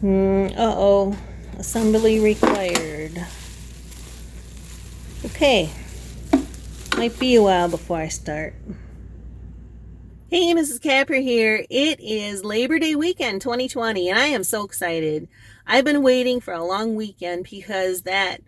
Uh-oh. Assembly required. Okay. Might be a while before I start. Hey, Mrs. Kapper here. It is Labor Day weekend 2020, and I am so excited. I've been waiting for a long weekend because that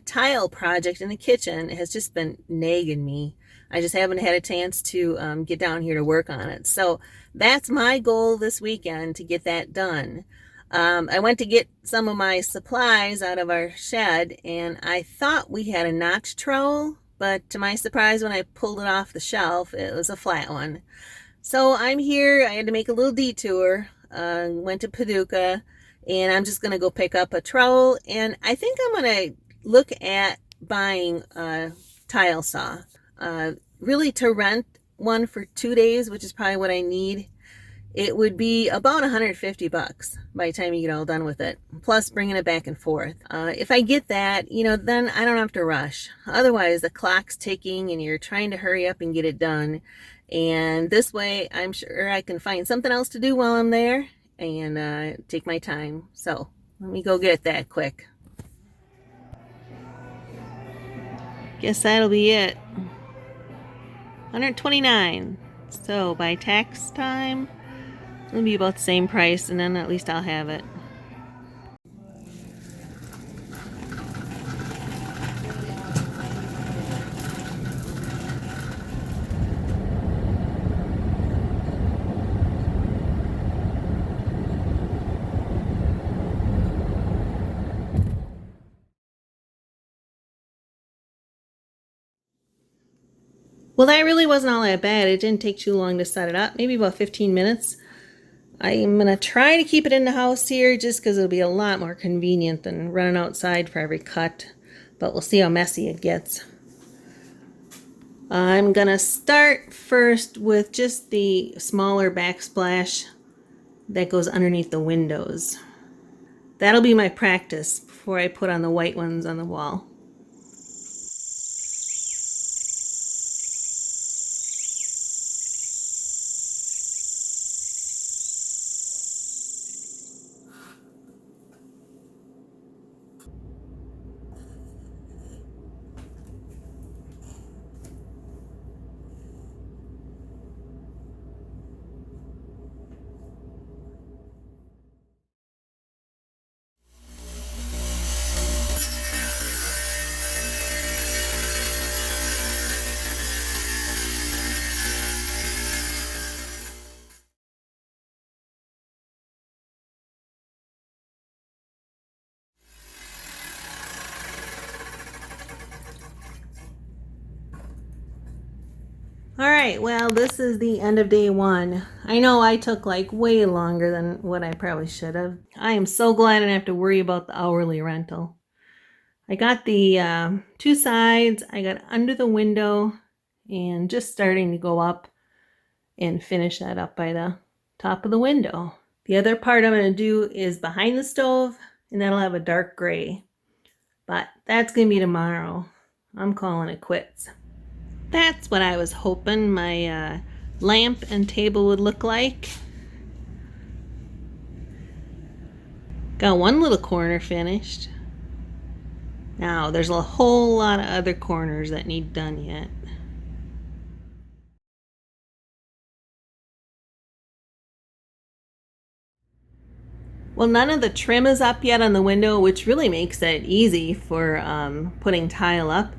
tile project in the kitchen has just been nagging me. I just haven't had a chance to get down here to work on it. So that's my goal this weekend, to get that done. I went to get some of my supplies out of our shed, and I thought we had a notch trowel, but to my surprise, when I pulled it off the shelf, it was a flat one. So I'm here. I had to make a little detour. Went to Paducah, and I'm just gonna go pick up a trowel. And I think I'm gonna look at buying a tile saw. Really, to rent one for 2 days, which is probably what I need. It would be about 150 bucks by the time you get all done with it, plus bringing it back and forth. If I get that, then I don't have to rush. Otherwise, the clock's ticking and you're trying to hurry up and get it done. And this way, I'm sure I can find something else to do while I'm there and take my time. So let me go get that quick. Guess that'll be it. 129. So by tax time, it'll be about the same price, and then at least I'll have it. Well, that really wasn't all that bad. It didn't take too long to set it up, maybe about 15 minutes. I'm going to try to keep it in the house here just because it'll be a lot more convenient than running outside for every cut. But we'll see how messy it gets. I'm going to start first with just the smaller backsplash that goes underneath the windows. That'll be my practice before I put on the white ones on the wall. All right, well, this is the end of day one. I know I took like way longer than what I probably should have. I am so glad I didn't have to worry about the hourly rental. I got the two sides, I got under the window, and just starting to go up and finish that up by the top of the window. The other part I'm going to do is behind the stove, and that'll have a dark gray. But that's going to be tomorrow. I'm calling it quits. That's what I was hoping my lamp and table would look like. Got one little corner finished. Now there's a whole lot of other corners that need done yet. Well, none of the trim is up yet on the window, which really makes it easy for putting tile up.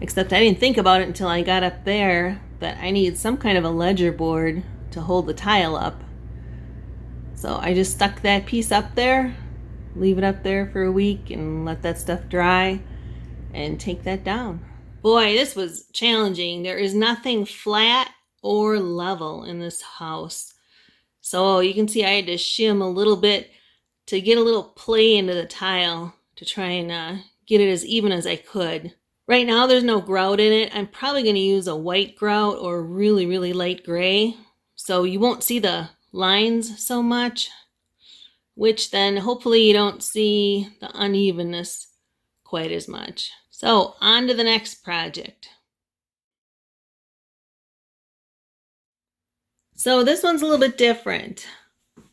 Except I didn't think about it until I got up there that I need some kind of a ledger board to hold the tile up. So I just stuck that piece up there, leave it up there for a week and let that stuff dry and take that down. Boy, this was challenging. There is nothing flat or level in this house. So you can see I had to shim a little bit to get a little play into the tile to try and get it as even as I could. Right now there's no grout in it. I'm probably going to use a white grout or really, really light gray. So you won't see the lines so much, which then hopefully you don't see the unevenness quite as much. So on to the next project. So this one's a little bit different.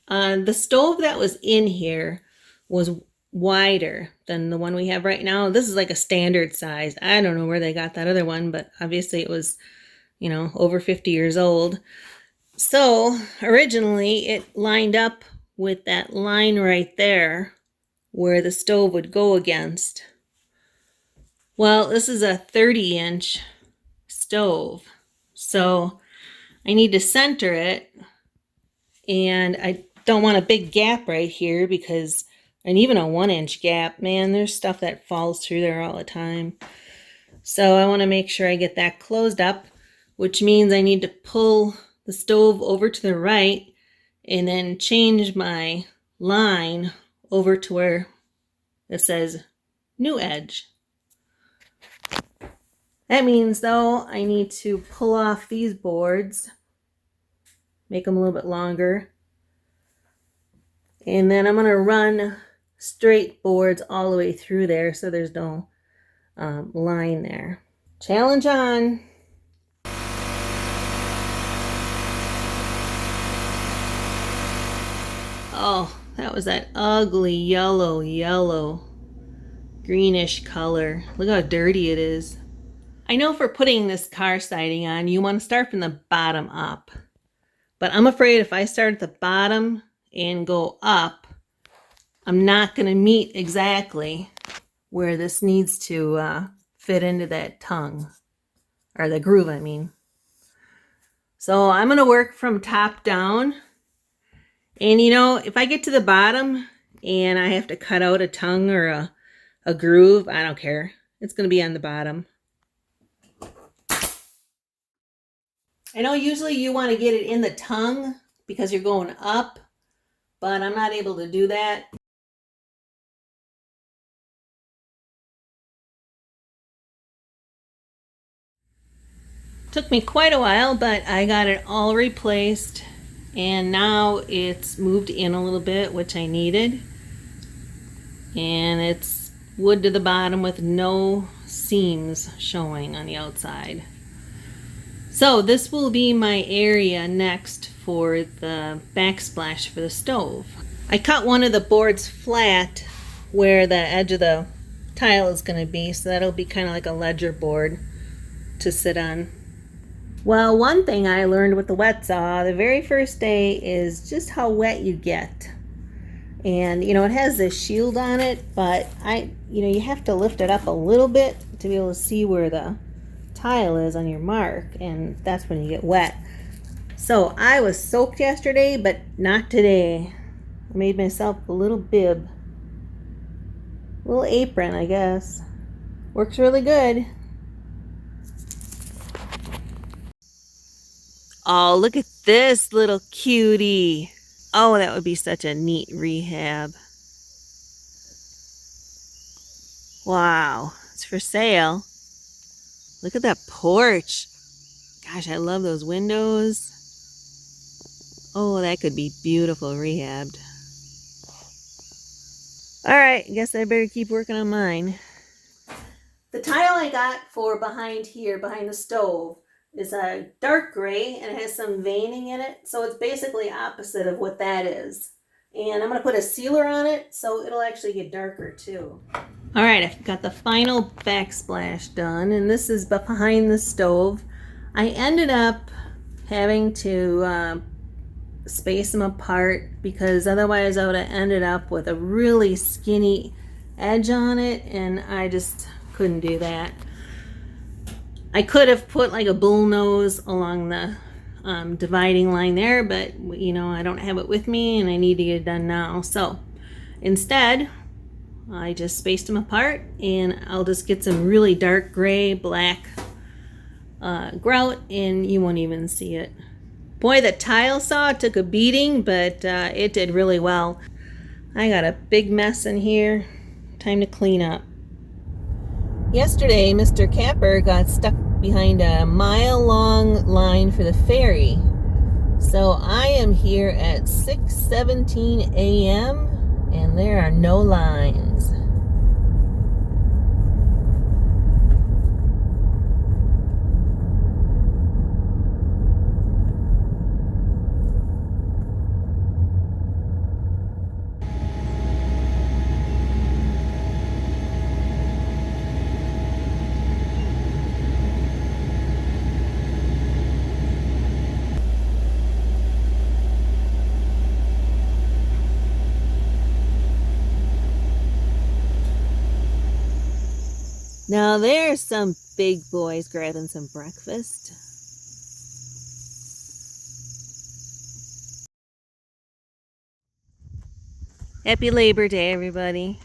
The stove that was in here was wider than the one we have right now. This is like a standard size. I don't know where they got that other one, but obviously it was, you know, over 50 years old. So originally it lined up with that line right there where the stove would go against. Well, this is a 30-inch stove, so I need to center it, and I don't want a big gap right here because, and even a 1-inch gap, man, there's stuff that falls through there all the time. So I want to make sure I get that closed up, which means I need to pull the stove over to the right and then change my line over to where it says new edge. That means, though, I need to pull off these boards, make them a little bit longer, and then I'm going to run straight boards all the way through there so there's no line there. Challenge on! Oh, that was that ugly yellow, greenish color. Look how dirty it is. I know for putting this car siding on, you want to start from the bottom up. But I'm afraid if I start at the bottom and go up, I'm not going to meet exactly where this needs to fit into that tongue. Or the groove, I mean. So I'm going to work from top down. And you know, if I get to the bottom and I have to cut out a tongue or a groove, I don't care. It's going to be on the bottom. I know usually you want to get it in the tongue because you're going up, but I'm not able to do that. Took me quite a while, but I got it all replaced, and now it's moved in a little bit, which I needed. And it's wood to the bottom with no seams showing on the outside. So this will be my area next for the backsplash for the stove. I cut one of the boards flat where the edge of the tile is going to be, so that'll be kind of like a ledger board to sit on. Well, one thing I learned with the wet saw the very first day is just how wet you get. And you know, it has this shield on it, but you have to lift it up a little bit to be able to see where the tile is on your mark, and that's when you get wet. So I was soaked yesterday, but not today. I made myself a little bib, a little apron, I guess. Works really good. Oh, look at this little cutie. Oh, that would be such a neat rehab. Wow, it's for sale. Look at that porch. Gosh, I love those windows. Oh, that could be beautiful rehabbed. All right, I guess I better keep working on mine. The tile I got for behind here, behind the stove, is a dark gray, and it has some veining in it. So it's basically opposite of what that is. And I'm going to put a sealer on it so it'll actually get darker too. All right, I've got the final backsplash done, and this is behind the stove. I ended up having to space them apart because otherwise I would have ended up with a really skinny edge on it, and I just couldn't do that. I could have put like a bull nose along the dividing line there, but you know, I don't have it with me and I need to get it done now. So instead, I just spaced them apart, and I'll just get some really dark gray, black grout, and you won't even see it. Boy, the tile saw took a beating, but it did really well. I got a big mess in here. Time to clean up. Yesterday, Mr. Kapper got stuck behind a mile-long line for the ferry. So I am here at 6:17 a.m. and there are no lines. Now there's some big boys grabbing some breakfast. Happy Labor Day, everybody.